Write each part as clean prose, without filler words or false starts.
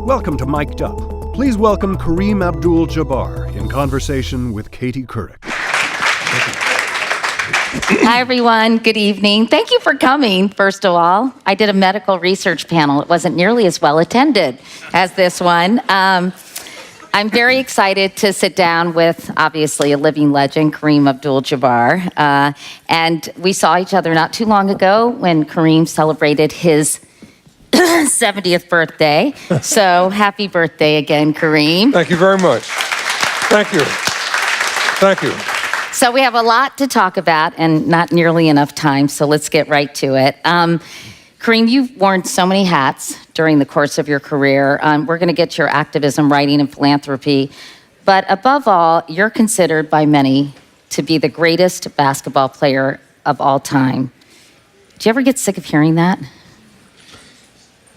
Welcome to Mic'd Up. Please welcome Kareem Abdul-Jabbar in conversation with Katie Couric. Hi, everyone. Good evening. Thank you for coming, first of all. I did a medical research panel. It wasn't nearly as well attended as this one. I'm very excited to sit down with, obviously, a living legend, Kareem Abdul-Jabbar. And we saw each other not too long ago when Kareem celebrated his 70th birthday. So happy birthday again, Kareem. Thank you very much. Thank you. Thank you. So we have a lot to talk about and not nearly enough time, so let's get right to it. Kareem, you've worn so many hats during the course of your career. We're going to get to your activism, writing, and philanthropy. But above all, you're considered by many to be the greatest basketball player of all time. Do you ever get sick of hearing that?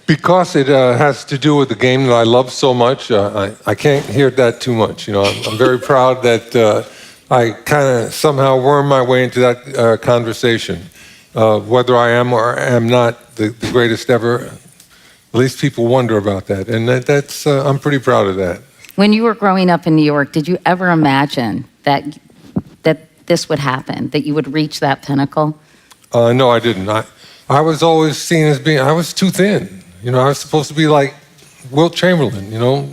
Because it has to do with the game that I love so much, I can't hear that too much. You know, I'm very proud that I kind of somehow worm my way into that conversation. Whether I am or am not the greatest ever, at least people wonder about that. And that's I'm pretty proud of that. When you were growing up in New York, did you ever imagine that this would happen, that you would reach that pinnacle? No, I didn't. I was always seen as being, I was too thin. You know, I was supposed to be like Wilt Chamberlain, you know,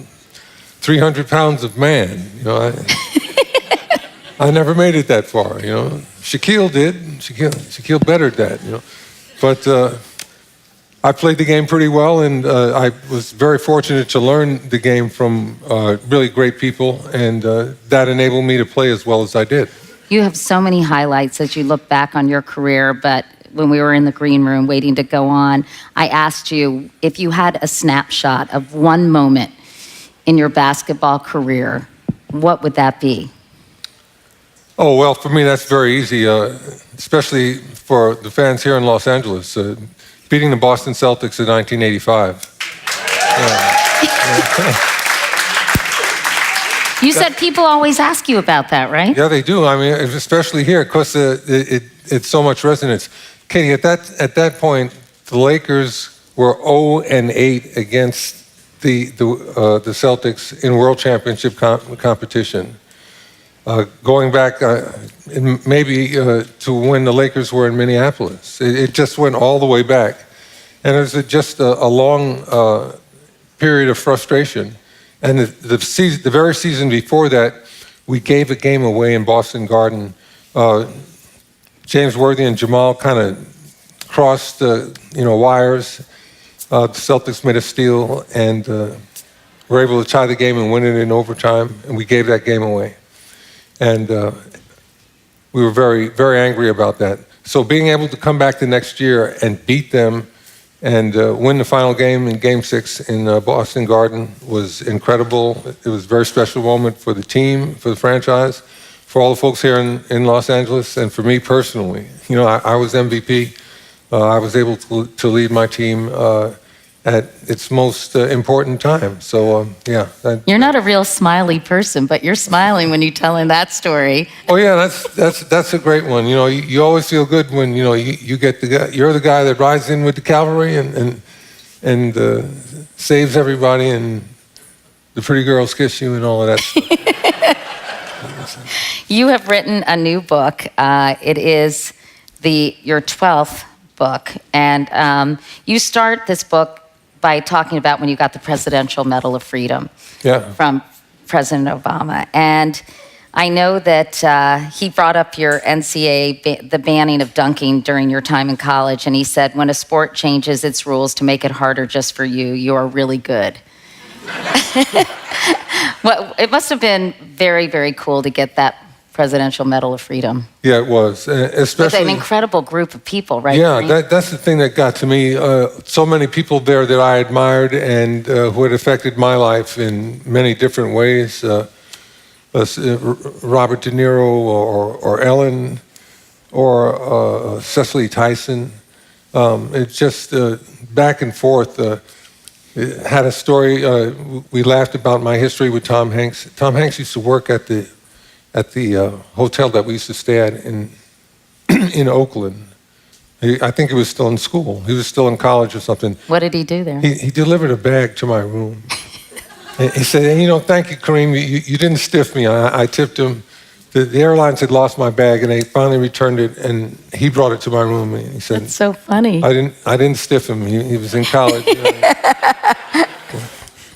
300 pounds of man. You know, I never made it that far, you know. Shaquille did. Shaquille bettered that, you know. But I played the game pretty well, and I was very fortunate to learn the game from really great people, and that enabled me to play as well as I did. You have so many highlights as you look back on your career, but when we were in the green room waiting to go on, I asked you if you had a snapshot of one moment in your basketball career, what would that be? Oh, well, for me, that's very easy, especially for the fans here in Los Angeles, beating the Boston Celtics in 1985. You said people always ask you about that, right? Yeah, they do. I mean, especially here, because it's so much resonance. Katie, at that point, the Lakers were 0-8 against the Celtics in World Championship competition. Going back maybe to when the Lakers were in Minneapolis. It just went all the way back. And it was just a long period of frustration. And the very season before that, we gave a game away in Boston Garden. James Worthy and Jamal kind of crossed wires. The Celtics made a steal and were able to tie the game and win it in overtime. And we gave that game away. And we were very, very angry about that. So being able to come back the next year and beat them and win the final game in Game 6 in Boston Garden was incredible. It was a very special moment for the team, for the franchise, for all the folks here in Los Angeles, and for me personally. You know, I was MVP. I was able to lead my team at its most important time. So, yeah. You're not a real smiley person, but you're smiling when you're telling that story. Oh, yeah, that's a great one. You know, you always feel good when, you know, you get you're the guy that rides in with the cavalry and saves everybody, and the pretty girls kiss you and all of that stuff. You have written a new book. It is your 12th book, and you start this book by talking about when you got the Presidential Medal of Freedom from President Obama. And I know that he brought up your NCAA, the banning of dunking during your time in college, and he said, when a sport changes its rules to make it harder just for you, you are really good. Well, it must have been very, very cool to get that Presidential Medal of Freedom. Yeah, it was. Especially with an incredible group of people, right? Yeah, that's the thing that got to me. So many people there that I admired and who had affected my life in many different ways. Robert De Niro or Ellen or Cecily Tyson. It's just back and forth. It had a story. We laughed about my history with Tom Hanks. Tom Hanks used to work at the hotel that we used to stay at in Oakland. I think he was still in school. He was still in college or something. What did he do there? He delivered a bag to my room. And he said, thank you, Kareem. You didn't stiff me. I tipped him. The airlines had lost my bag, and they finally returned it, and he brought it to my room. And he said, That's so funny. I didn't stiff him. He was in college.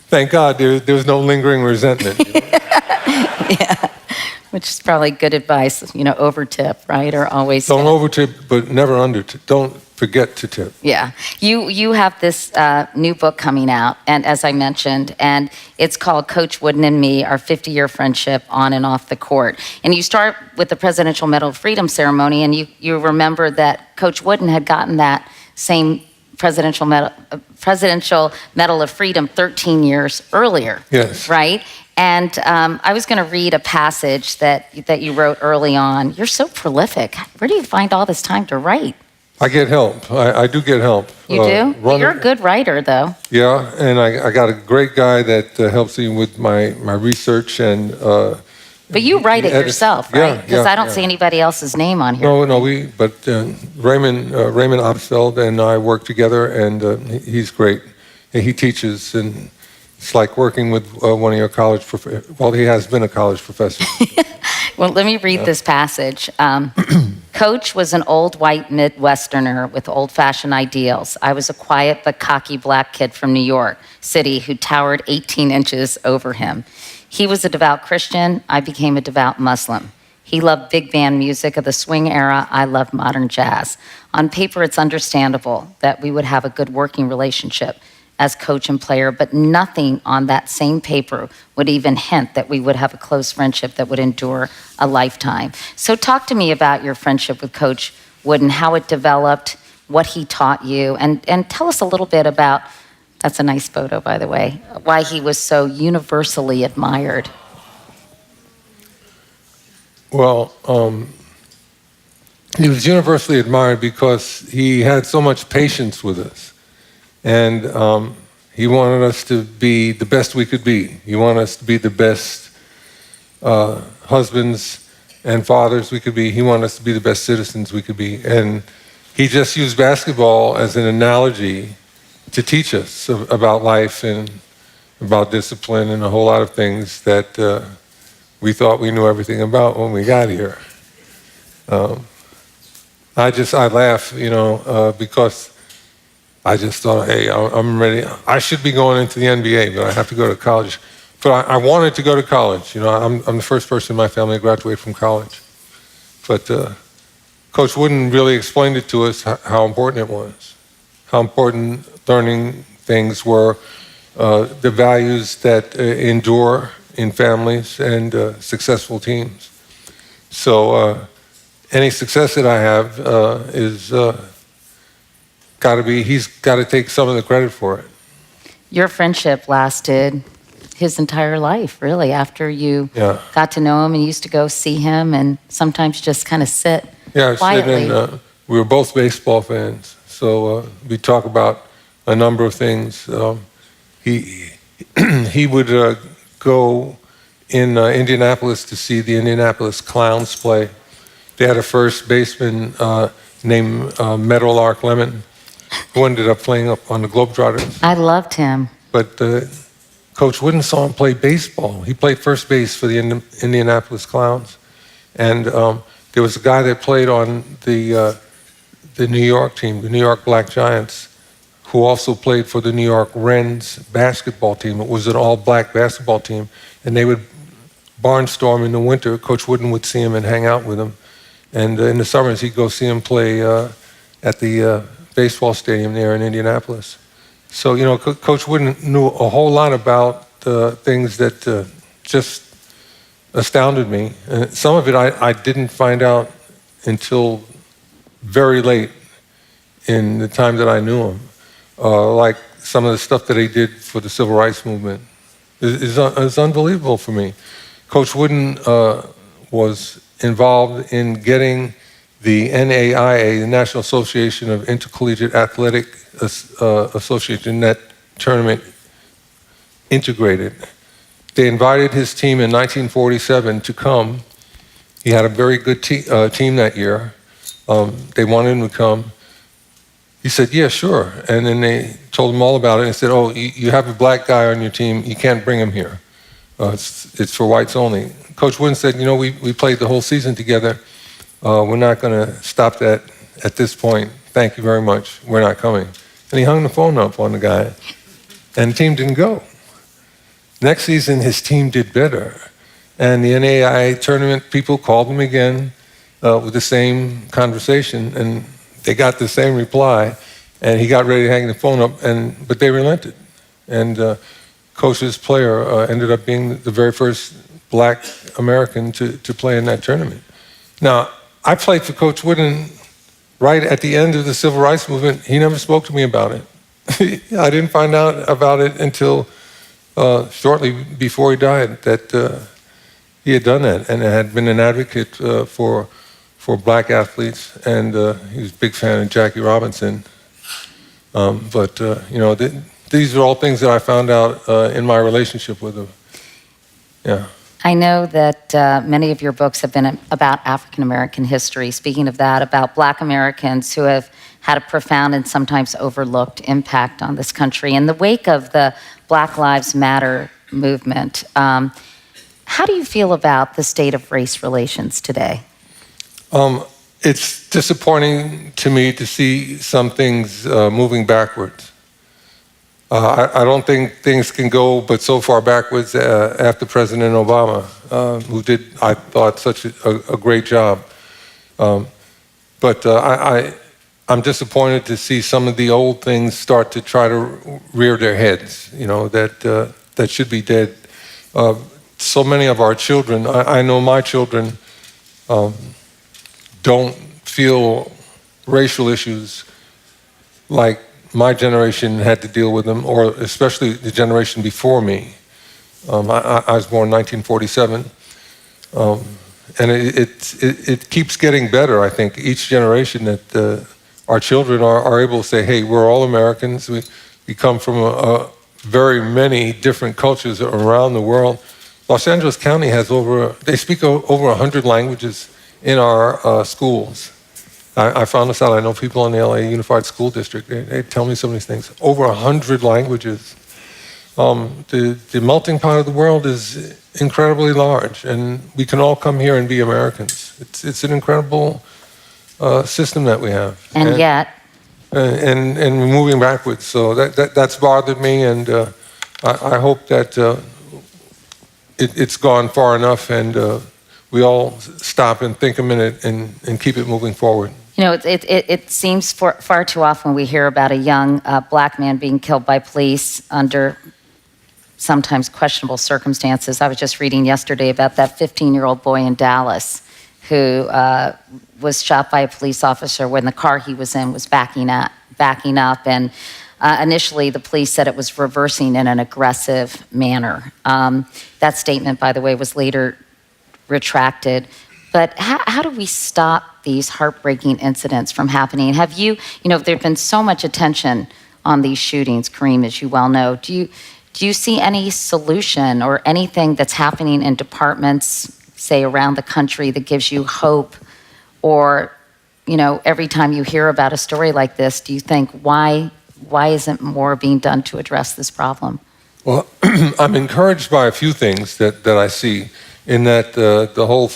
Thank God there was no lingering resentment. Yeah, which is probably good advice, over tip, right? Or always Don't over tip, but never under tip. Don't forget to tip. Yeah. You have this new book coming out, and as I mentioned, and it's called Coach Wooden and Me, Our 50-Year Friendship on and Off the Court. And you start with the Presidential Medal of Freedom ceremony, and you remember that Coach Wooden had gotten that same Presidential Medal of Freedom 13 years earlier. Yes. Right? And I was going to read a passage that you wrote early on. You're so prolific. Where do you find all this time to write? I get help. I do get help. You do? You're a good writer, though. Yeah, and I got a great guy that helps me with my research and. But you write it yourself, right? Because I don't see anybody else's name on here. No, but Raymond Obstfeld and I work together, and he's great. And he teaches, and it's like working with one of your college professors. Well, he has been a college professor. Well, let me read this passage. Coach was an old white Midwesterner with old-fashioned ideals. I was a quiet but cocky black kid from New York City who towered 18 inches over him. He was a devout Christian. I became a devout Muslim. He loved big band music of the swing era. I loved modern jazz. On paper, it's understandable that we would have a good working relationship as coach and player, but nothing on that same paper would even hint that we would have a close friendship that would endure a lifetime. So talk to me about your friendship with Coach Wooden, how it developed, what he taught you, and tell us a little bit about, that's a nice photo, by the way, why he was so universally admired. Well, he was universally admired because he had so much patience with us. And he wanted us to be the best we could be. He wanted us to be the best husbands and fathers we could be. He wanted us to be the best citizens we could be. And he just used basketball as an analogy to teach us about life and about discipline and a whole lot of things that we thought we knew everything about when we got here. I laugh, because I just thought, hey, I'm ready. I should be going into the NBA, but I have to go to college. But I wanted to go to college. I'm the first person in my family to graduate from college. But Coach Wooden really explained it to us how important it was, how important learning things were, the values that endure in families and successful teams. So any success that I have is he's got to take some of the credit for it. Your friendship lasted his entire life, really, after you got to know him and used to go see him and sometimes just kind of sit quietly. We were both baseball fans, so we talk about a number of things. He would go in Indianapolis to see the Indianapolis Clowns play. They had a first baseman named Meadowlark Lemon, who ended up playing up on the Globetrotters. I loved him. But Coach Wooden saw him play baseball. He played first base for the Indianapolis Clowns. And there was a guy that played on the New York team, the New York Black Giants, who also played for the New York Wrens basketball team. It was an all-black basketball team. And they would barnstorm in the winter. Coach Wooden would see him and hang out with him. And in the summers, he'd go see him play at the baseball stadium there in Indianapolis. So, Coach Wooden knew a whole lot about things that just astounded me. And some of it I didn't find out until very late in the time that I knew him. Like some of the stuff that he did for the Civil Rights Movement is unbelievable for me. Coach Wooden was involved in getting the NAIA, the National Association of Intercollegiate Athletic Association, that tournament integrated. They invited his team in 1947 to come. He had a very good team that year. They wanted him to come. He said, yeah, sure. And then they told him all about it and said, oh, you have a black guy on your team, you can't bring him here. It's for whites only. Coach Wooden said, we played the whole season together. We're not going to stop that at this point. Thank you very much. We're not coming. And he hung the phone up on the guy, and the team didn't go. Next season, his team did better. And the NAIA tournament people called him again with the same conversation, and they got the same reply, and he got ready to hang the phone up, but they relented. And Coach's player ended up being the very first black American to play in that tournament. Now, I played for Coach Wooden right at the end of the Civil Rights Movement. He never spoke to me about it. I didn't find out about it until shortly before he died, that he had done that and had been an advocate for black athletes, and he was a big fan of Jackie Robinson. These are all things that I found out in my relationship with him. Yeah. I know that many of your books have been about African American history. Speaking of that, about Black Americans who have had a profound and sometimes overlooked impact on this country. In the wake of the Black Lives Matter movement, how do you feel about the state of race relations today? It's disappointing to me to see some things moving backwards. I don't think things can go but so far backwards after President Obama, who did, I thought, such a great job. I'm disappointed to see some of the old things start to try to rear their heads, that should be dead. So many of our children, I know my children, don't feel racial issues like my generation had to deal with them, or especially the generation before me. I was born in 1947, and it keeps getting better, I think. Each generation that our children are able to say, hey, we're all Americans. We come from very many different cultures around the world. Los Angeles County has they speak over 100 languages in our schools. I found this out. I know people in the LA Unified School District. They tell me some of these things. Over 100 languages. The melting pot of the world is incredibly large, and we can all come here and be Americans. It's an incredible system that we have. And yet, and we're moving backwards. So that's bothered me, and I hope that it's gone far enough, and we all stop and think a minute and keep it moving forward. It seems far too often we hear about a young black man being killed by police under sometimes questionable circumstances. I was just reading yesterday about that 15-year-old boy in Dallas who was shot by a police officer when the car he was in was backing up. And initially, the police said it was reversing in an aggressive manner. That statement, by the way, was later retracted. But how do we stop these heartbreaking incidents from happening? Have there's been so much attention on these shootings, Kareem, as you well know. Do you see any solution or anything that's happening in departments, say, around the country that gives you hope? Or, every time you hear about a story like this, do you think, why isn't more being done to address this problem? Well, I'm encouraged by a few things that I see in that the whole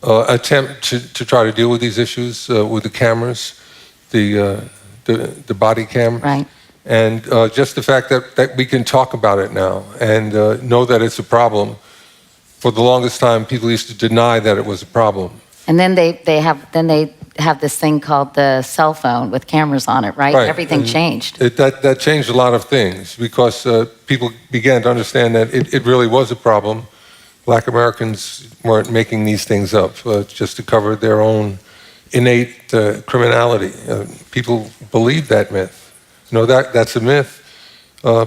attempt to try to deal with these issues with the cameras, the body cam, right, and just the fact that we can talk about it now and know that it's a problem. For the longest time, people used to deny that it was a problem. And then they have this thing called the cell phone with cameras on it, right? Everything and changed. That changed a lot of things because people began to understand that it really was a problem. Black Americans weren't making these things up just to cover their own innate criminality. People believed that myth. That's a myth.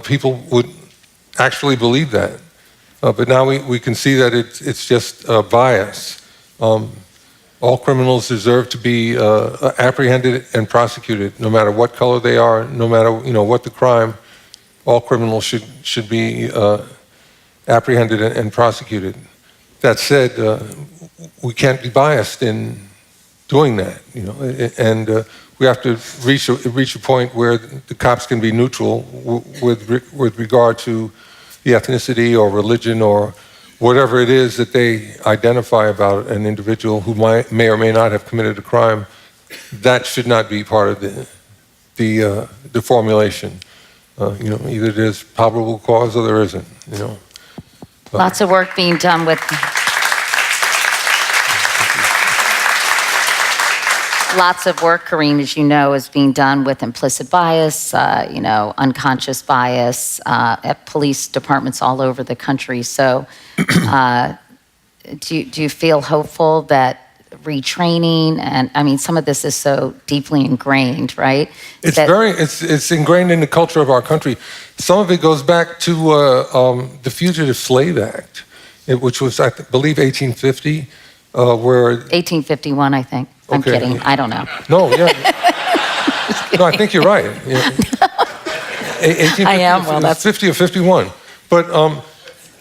People would actually believe that. But now we can see that it's just bias. All criminals deserve to be apprehended and prosecuted, no matter what color they are, no matter what the crime. All criminals should be apprehended and prosecuted. That said, we can't be biased in doing that, and we have to reach a point where the cops can be neutral with regard to the ethnicity or religion or whatever it is that they identify about an individual who may or may not have committed a crime. That should not be part of the formulation. Either there's probable cause or there isn't. Lots of work being done with. Lots of work, Kareem, as you know, is being done with implicit bias, unconscious bias at police departments all over the country. So do you feel hopeful that retraining, and I mean, some of this is so deeply ingrained, right? It's ingrained in the culture of our country. Some of it goes back to the Fugitive Slave Act, which was, I believe, 1850, where... 1851, I think. I'm kidding. I don't know. No, yeah. No, I think you're right. Yeah. 1850, I am. Well, that's 50 or 51. But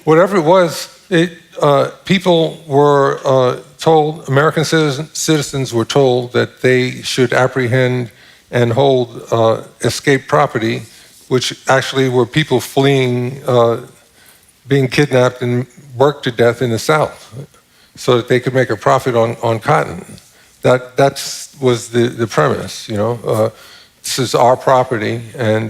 whatever it was, people were told, American citizens were told that they should apprehend and hold escaped property, which actually were people fleeing, being kidnapped and worked to death in the South, so that they could make a profit on cotton. That was the premise, This is our property, and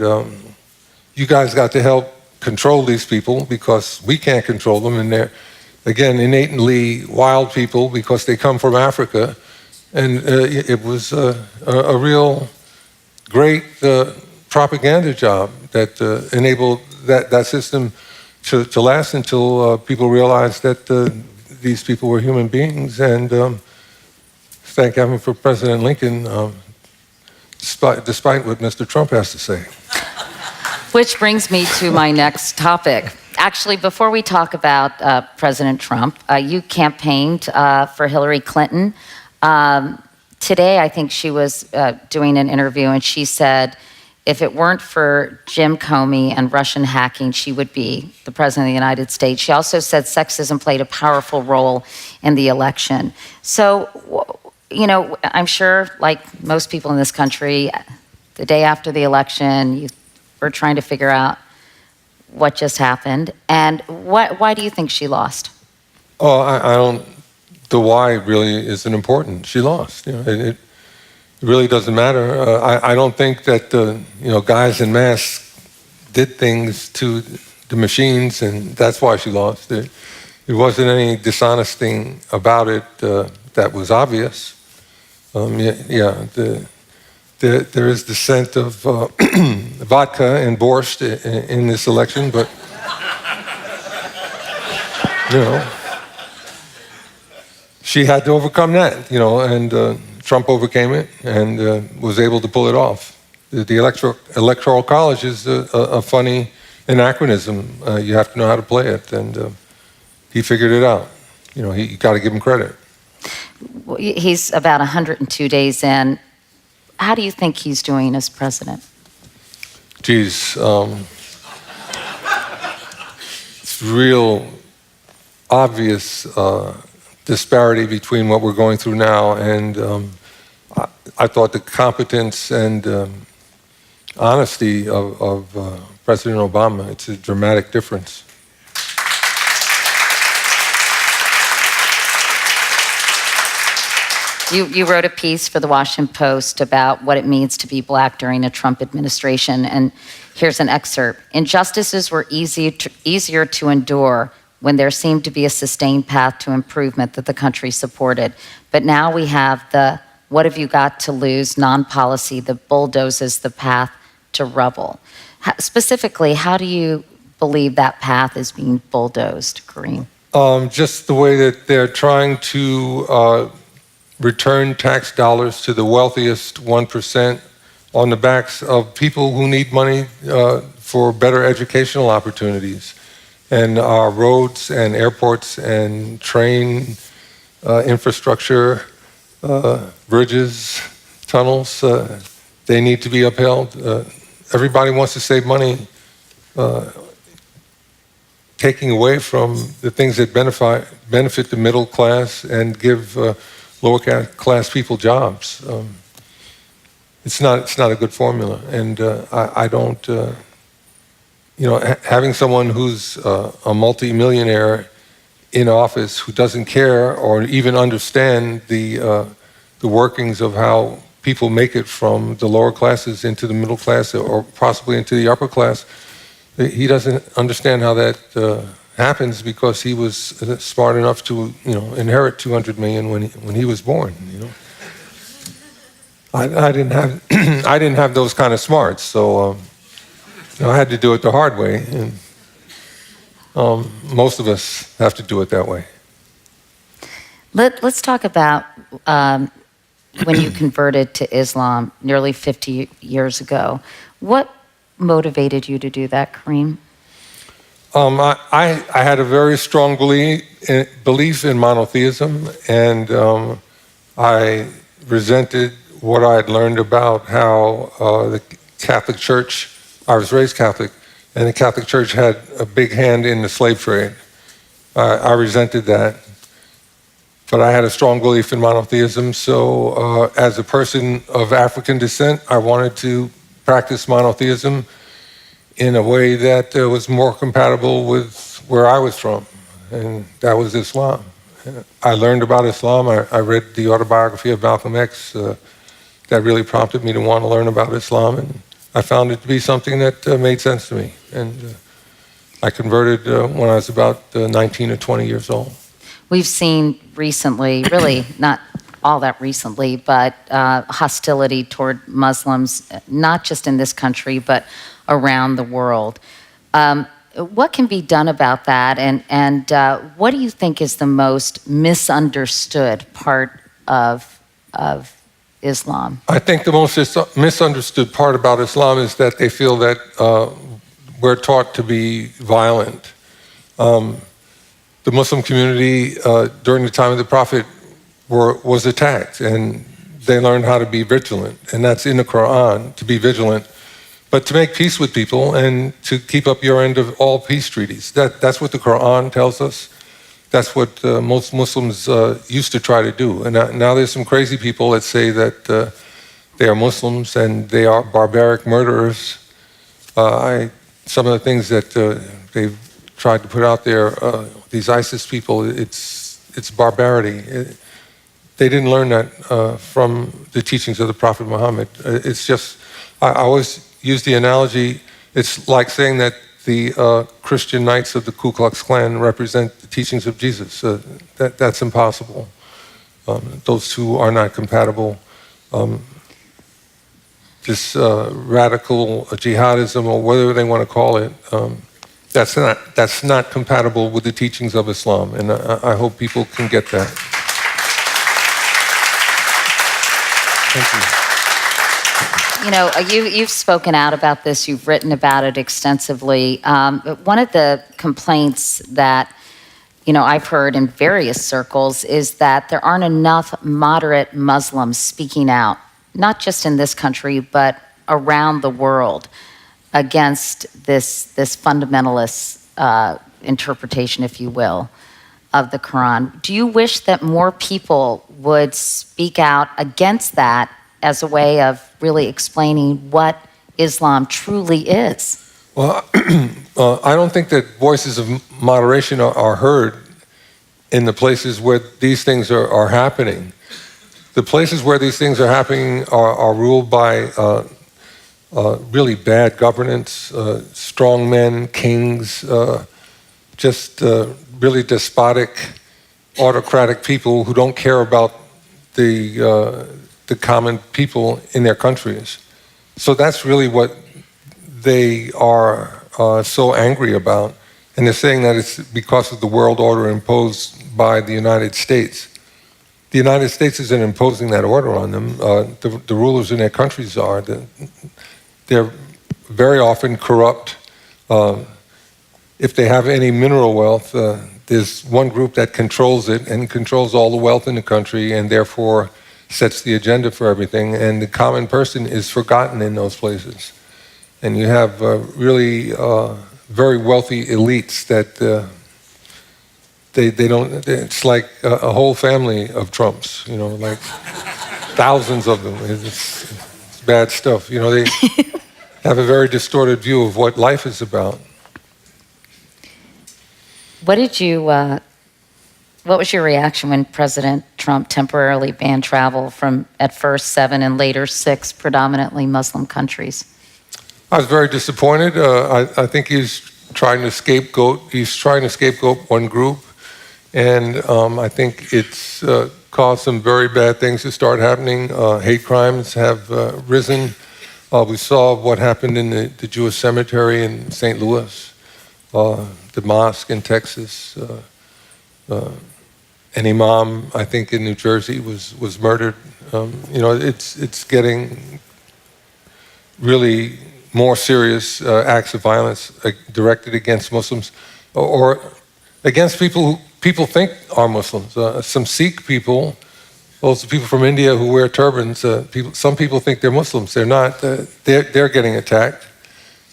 you guys got to help control these people because we can't control them, and they're, again, innately wild people because they come from Africa, and it was a real great propaganda job that enabled that system to last until people realized that these people were human beings, and thank heaven for President Lincoln, despite what Mr. Trump has to say. Which brings me to my next topic. Actually, before we talk about President Trump, you campaigned for Hillary Clinton. Today, I think she was doing an interview, and she said, if it weren't for Jim Comey and Russian hacking, she would be the President of the United States. She also said sexism played a powerful role in the election. So, I'm sure, like most people in this country, the day after the election, you were trying to figure out what just happened. And why do you think she lost? Oh, I don't. The why really isn't important. She lost. It really doesn't matter. I don't think that guys in masks did things to the machines, and that's why she lost. There wasn't any dishonest thing about it that was obvious. There is the scent of vodka and borscht in this election, but she had to overcome that, and Trump overcame it and was able to pull it off. The electoral college is a funny anachronism. You have to know how to play it, and he figured it out. You got to give him credit. He's about 102 days in. How do you think he's doing as president? Geez, it's real obvious disparity between what we're going through now and I thought the competence and honesty of President Obama. It's a dramatic difference. You wrote a piece for the Washington Post about what it means to be black during a Trump administration, and here's an excerpt. Injustices were easier to endure when there seemed to be a sustained path to improvement that the country supported. But now we have the what have you got to lose non-policy that bulldozes the path to rubble. Specifically, how do you believe that path is being bulldozed, Kareem? Just the way that they're trying to return tax dollars to the wealthiest 1% on the backs of people who need money for better educational opportunities. And our roads and airports and train infrastructure, bridges, tunnels, they need to be upheld. Everybody wants to save money, taking away from the things that benefit the middle class and give lower class people jobs. It's not a good formula, and I don't. Having someone who's a multi-millionaire in office who doesn't care or even understand the workings of how people make it from the lower classes into the middle class or possibly into the upper class, he doesn't understand how that happens because he was smart enough to inherit 200 million when he was born. I didn't have I didn't have those kind of smarts, so I had to do it the hard way, and most of us have to do it that way. Let's talk about when you converted to Islam nearly 50 years ago. What motivated you to do that, Kareem? I had a very strong belief in monotheism, and I resented what I had learned about how the Catholic Church, I was raised Catholic, and the Catholic Church had a big hand in the slave trade. I resented that. But I had a strong belief in monotheism, so as a person of African descent, I wanted to practice monotheism in a way that was more compatible with where I was from, and that was Islam. I learned about Islam. I read the autobiography of Malcolm X. That really prompted me to want to learn about Islam, and I found it to be something that made sense to me. And I converted when I was about 19 or 20 years old. We've seen recently, really not all that recently, but hostility toward Muslims, not just in this country, but around the world. What can be done about that, and what do you think is the most misunderstood part of Islam? I think the most misunderstood part about Islam is that they feel that we're taught to be violent. The Muslim community during the time of the Prophet was attacked, and they learned how to be vigilant, and that's in the Quran, to be vigilant, but to make peace with people and to keep up your end of all peace treaties. That's what the Quran tells us. That's what most Muslims used to try to do. And now there's some crazy people that say that they are Muslims and they are barbaric murderers. Some of the things that they've tried to put out there, these ISIS people, it's barbarity. They didn't learn that from the teachings of the Prophet Muhammad. It's just, I always use the analogy, it's like saying that the Christian Knights of the Ku Klux Klan represent the teachings of Jesus. That's impossible. Those two are not compatible. This radical jihadism, or whatever they want to call it, that's not compatible with the teachings of Islam, and I hope people can get that. Thank you. You've spoken out about this. You've written about it extensively. One of the complaints that I've heard in various circles is that there aren't enough moderate Muslims speaking out, not just in this country but around the world, against this fundamentalist interpretation, if you will, of the Quran. Do you wish that more people would speak out against that as a way of really explaining what Islam truly is? Well, I don't think that voices of moderation are heard in the places where these things are happening. The places where these things are happening are ruled by really bad governance, strong men, kings, just really despotic, autocratic people who don't care about the common people in their countries. So that's really what they are so angry about. And they're saying that it's because of the world order imposed by the United States. The United States isn't imposing that order on them. The rulers in their countries are. They're very often corrupt. If they have any mineral wealth, there's one group that controls it and controls all the wealth in the country and therefore sets the agenda for everything. And the common person is forgotten in those places. And you have really very wealthy elites that they don't. It's like a whole family of Trumps. You know, like thousands of them. It's bad stuff. You know, they have a very distorted view of what life is about. What did you? What was your reaction when President Trump temporarily banned travel from at first 7 and later 6 predominantly Muslim countries? I was very disappointed. I think he's trying to scapegoat. He's trying to scapegoat one group, and I think it's caused some very bad things to start happening. Hate crimes have risen. We saw what happened in the Jewish cemetery in St. Louis, the mosque in Texas. An imam, I think, in New Jersey was murdered. You know, it's getting really more serious acts of violence directed against Muslims or against people who people think are Muslims. Some Sikh people, those people from India who wear turbans, some people think they're Muslims. They're not. They're getting attacked.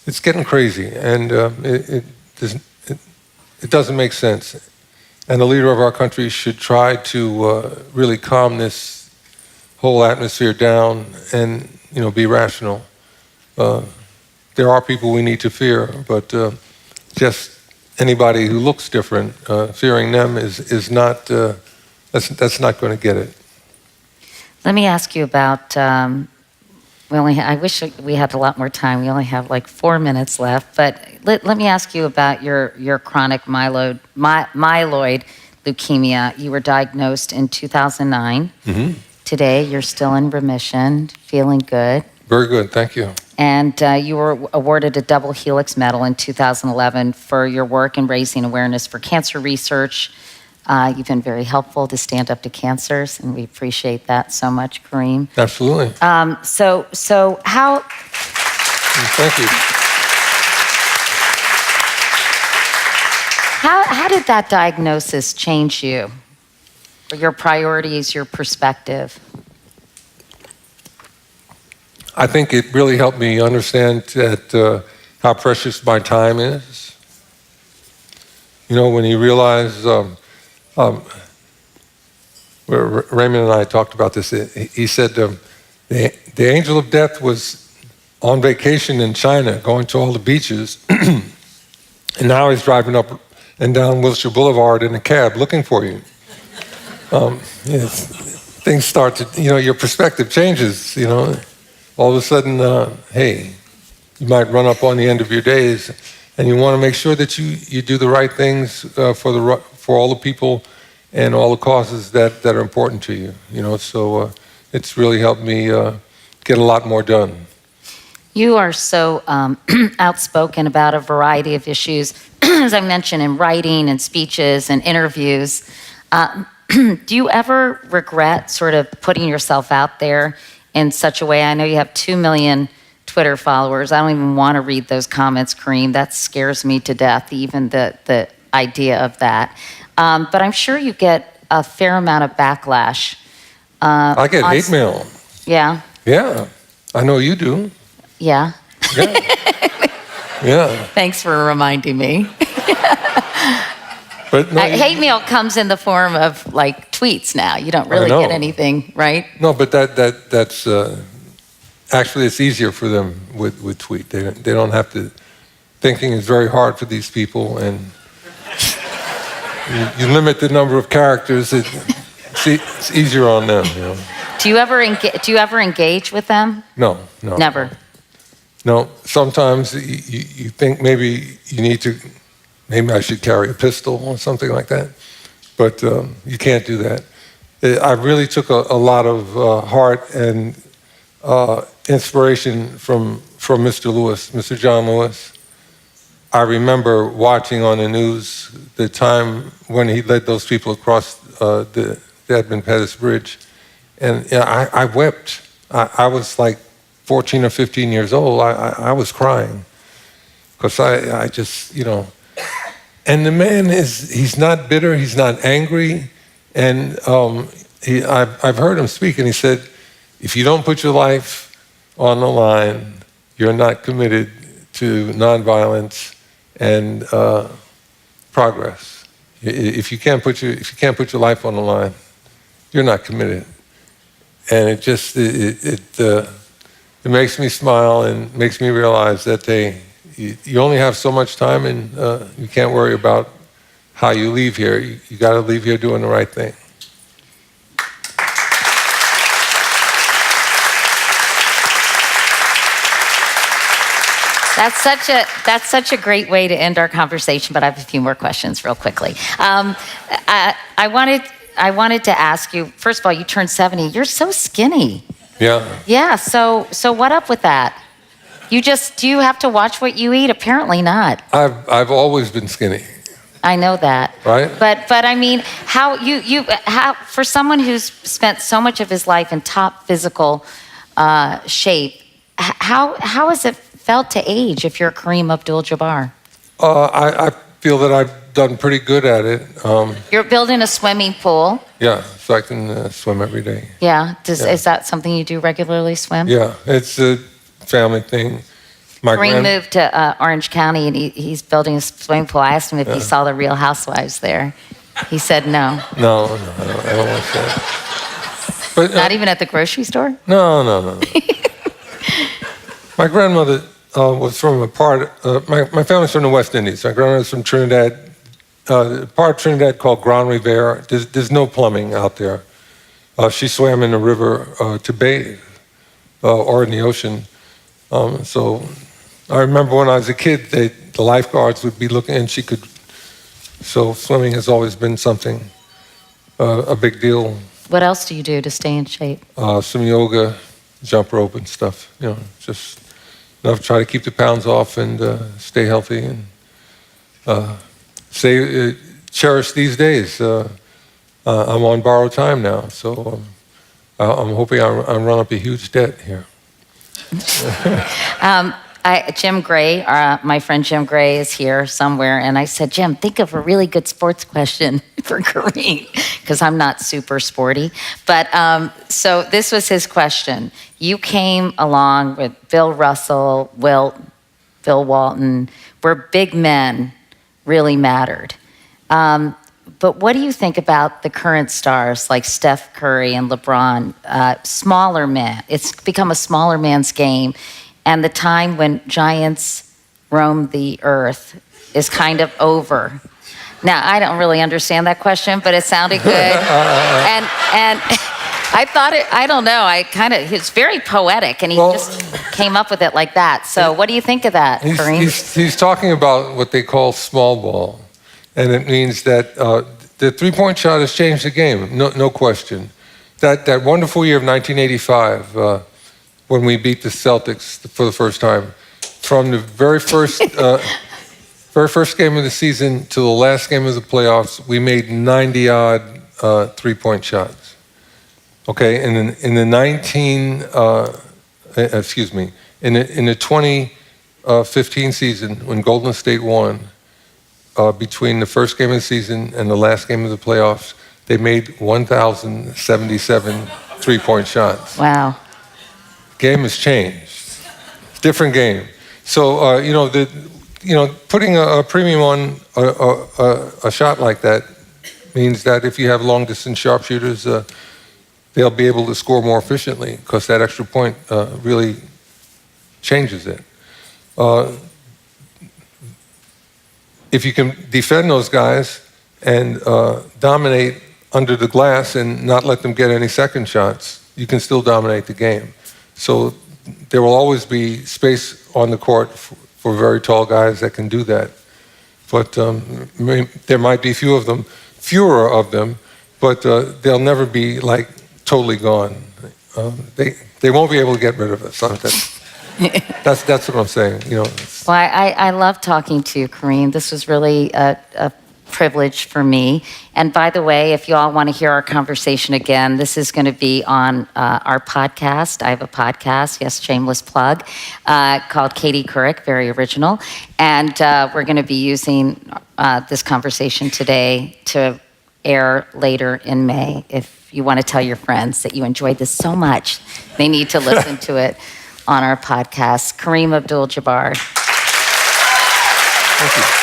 It's getting crazy, and it doesn't make sense. And the leader of our country should try to really calm this whole atmosphere down and, you know, be rational. There are people we need to fear, but just anybody who looks different, fearing them is not, that's not going to get it. Let me ask you about, I wish we had a lot more time. We only have like 4 minutes left, but let me ask you about your chronic myeloid leukemia. You were diagnosed in 2009. Mm-hmm. Today, you're still in remission, feeling good. Very good, thank you. And you were awarded a double Helix Medal in 2011 for your work in raising awareness for cancer research. You've been very helpful to stand up to cancers, and we appreciate that so much, Kareem. Absolutely. So how... Thank you. How did that diagnosis change you? Your priorities, your perspective? I think it really helped me understand that how precious my time is. You know, when you realize, Raymond and I talked about this, he said the angel of death was on vacation in China, going to all the beaches, and now he's driving up and down Wilshire Boulevard in a cab looking for you. Things start to, you know, your perspective changes, you know. All of a sudden, hey, you might run up on the end of your days, and you want to make sure that you do the right things for all the people and all the causes that are important to you. You know, so it's really helped me get a lot more done. You are so outspoken about a variety of issues, as I mentioned, in writing and speeches and interviews. Do you ever regret sort of putting yourself out there in such a way? I know you have 2 million Twitter followers. I don't even want to read those comments, Kareem. That scares me to death, even the idea of that. But I'm sure you get a fair amount of backlash. I get hate mail. Yeah? Yeah, I know you do. Yeah? Yeah. Yeah. Thanks for reminding me. But no, hate mail comes in the form of like tweets now. You don't really get anything, right? No, but that's actually it's easier for them with tweet. They don't have to. Thinking is very hard for these people, and you limit the number of characters. It's easier on them. You know. Do you ever engage with them? No. Never. No. Sometimes you think maybe you need to. Maybe I should carry a pistol or something like that, but you can't do that. I really took a lot of heart and inspiration from Mr. Lewis, Mr. John Lewis. I remember watching on the news the time when he led those people across the Edmund Pettus Bridge, and I wept. I was like 14 or 15 years old. I was crying because I just, you know. And the man he's not bitter, he's not angry, and I've heard him speak, and he said, if you don't put your life on the line, you're not committed to nonviolence and progress. If you can't put your life on the line, you're not committed. And it makes me smile and makes me realize that you only have so much time, and you can't worry about how you leave here. You got to leave here doing the right thing. That's such a great way to end our conversation, but I have a few more questions real quickly. I wanted to ask you, first of all, you turned 70. You're so skinny. Yeah. Yeah, so what up with that? Do you have to watch what you eat? Apparently not. I've always been skinny. I know that. Right. But I mean, how for someone who's spent so much of his life in top physical shape, how has it felt to age if you're Kareem Abdul-Jabbar? I feel that I've done pretty good at it. You're building a swimming pool. Yeah, so I can swim every day. Yeah. Is that something you do regularly, swim? Yeah, it's a family thing. Kareem moved to Orange County, and he's building a swimming pool. I asked him if he saw the Real Housewives there. He said no. No, I don't watch that. But, not even at the grocery store? No. My grandmother was from my family's from the West Indies. My grandmother's from Trinidad, a part of Trinidad called Grand Riviere. There's no plumbing out there. She swam in the river to bathe or in the ocean. So I remember when I was a kid, the lifeguards would be looking, and so swimming has always been something, a big deal. What else do you do to stay in shape? Some yoga, jump rope and stuff, just enough to try to keep the pounds off and stay healthy and cherish these days. I'm on borrowed time now, so I'm hoping I run up a huge debt here. Jim Gray, my friend Jim Gray is here somewhere, and I said, Jim, think of a really good sports question for Kareem, because I'm not super sporty. But so this was his question. You came along with Bill Russell, Bill Walton, where big men really mattered. But what do you think about the current stars like Steph Curry and LeBron, smaller men? It's become a smaller man's game. And the time when giants roam the earth is kind of over. Now, I don't really understand that question, but it sounded good. and I thought I don't know, it's very poetic, and he just came up with it like that. So what do you think of that, Kareem? He's talking about what they call small ball. And it means that the three-point shot has changed the game, no question. That wonderful year of 1985, when we beat the Celtics for the first time, from the very first game of the season to the last game of the playoffs, we made 90-odd three-point shots. Okay, and in the 2015 season, when Golden State won, between the first game of the season and the last game of the playoffs, they made 1,077 three-point shots. Wow. Game has changed. Different game. So, putting a premium on a shot like that means that if you have long-distance sharpshooters, they'll be able to score more efficiently because that extra point really changes it. If you can defend those guys and dominate under the glass and not let them get any second shots, you can still dominate the game. So there will always be space on the court for very tall guys that can do that. But there might be fewer of them, but they'll never be like totally gone. They won't be able to get rid of us. That's what I'm saying. Well, I love talking to you, Kareem. This was really a privilege for me. And by the way, if you all want to hear our conversation again, this is going to be on our podcast. I have a podcast, yes, shameless plug, called Katie Couric, very original. And we're going to be using this conversation today to air later in May. If you want to tell your friends that you enjoyed this so much, they need to listen to it on our podcast. Kareem Abdul-Jabbar. Thank you.